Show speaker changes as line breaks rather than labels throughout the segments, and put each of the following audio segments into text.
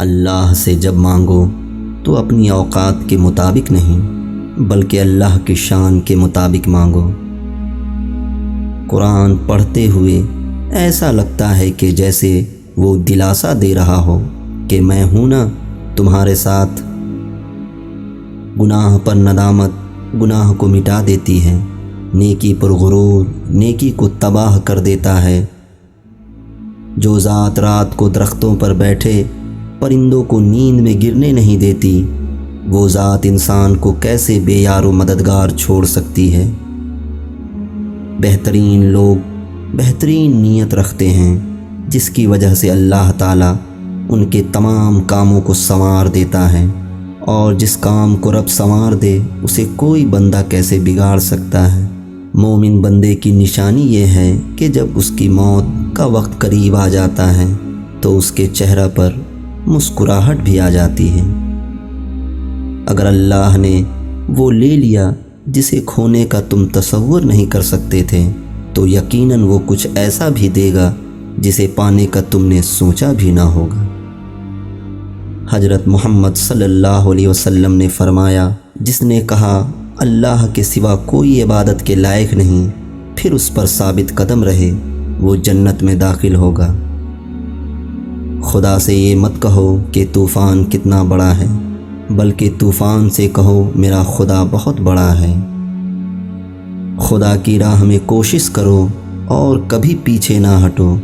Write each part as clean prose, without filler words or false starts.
اللہ سے جب مانگو تو اپنی اوقات کے مطابق نہیں بلکہ اللہ کی شان کے مطابق مانگو۔ قرآن پڑھتے ہوئے ایسا لگتا ہے کہ جیسے وہ دلاسا دے رہا ہو کہ میں ہوں نا تمہارے ساتھ۔ گناہ پر ندامت گناہ کو مٹا دیتی ہے، نیکی پر غرور نیکی کو تباہ کر دیتا ہے۔ جو ذات رات کو درختوں پر بیٹھے پرندوں کو نیند میں گرنے نہیں دیتی، وہ ذات انسان کو کیسے بے یار و مددگار چھوڑ سکتی ہے۔ بہترین لوگ بہترین نیت رکھتے ہیں، جس کی وجہ سے اللہ تعالیٰ ان کے تمام کاموں کو سنوار دیتا ہے، اور جس کام کو رب سنوار دے اسے کوئی بندہ کیسے بگاڑ سکتا ہے۔ مومن بندے کی نشانی یہ ہے کہ جب اس کی موت کا وقت قریب آ جاتا ہے تو اس کے چہرہ پر مسکراہٹ بھی آ جاتی ہے۔ اگر اللہ نے وہ لے لیا جسے کھونے کا تم تصور نہیں کر سکتے تھے تو یقیناً وہ کچھ ایسا بھی دے گا جسے پانے کا تم نے سوچا بھی نہ ہوگا۔ حضرت محمد صلی اللہ علیہ وسلم نے فرمایا، جس نے کہا اللہ کے سوا کوئی عبادت کے لائق نہیں پھر اس پر ثابت قدم رہے، وہ جنت میں داخل ہوگا۔ خدا سے یہ مت کہو کہ طوفان کتنا بڑا ہے، بلکہ طوفان سے کہو میرا خدا بہت بڑا ہے۔ خدا کی راہ میں کوشش کرو اور کبھی پیچھے نہ ہٹو،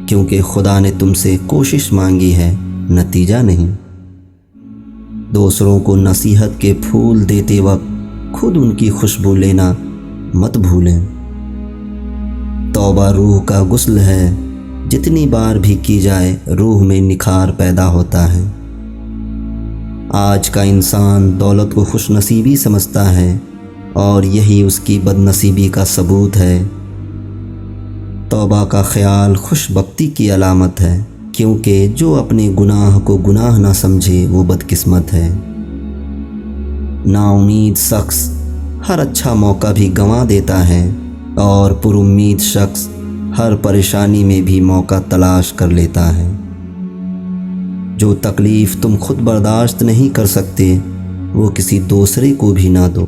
کیونکہ خدا نے تم سے کوشش مانگی ہے، نتیجہ نہیں۔ دوسروں کو نصیحت کے پھول دیتے وقت خود ان کی خوشبو لینا مت بھولیں۔ توبہ روح کا غسل ہے، جتنی بار بھی کی جائے روح میں نکھار پیدا ہوتا ہے۔ آج کا انسان دولت کو خوش نصیبی سمجھتا ہے اور یہی اس کی بد نصیبی کا ثبوت ہے۔ توبہ کا خیال خوش بختی کی علامت ہے، کیونکہ جو اپنے گناہ کو گناہ نہ سمجھے وہ بدقسمت ہے۔ نا امید شخص ہر اچھا موقع بھی گنوا دیتا ہے، اور پر امید شخص ہر پریشانی میں بھی موقع تلاش کر لیتا ہے۔ جو تکلیف تم خود برداشت نہیں کر سکتے وہ کسی دوسرے کو بھی نہ دو۔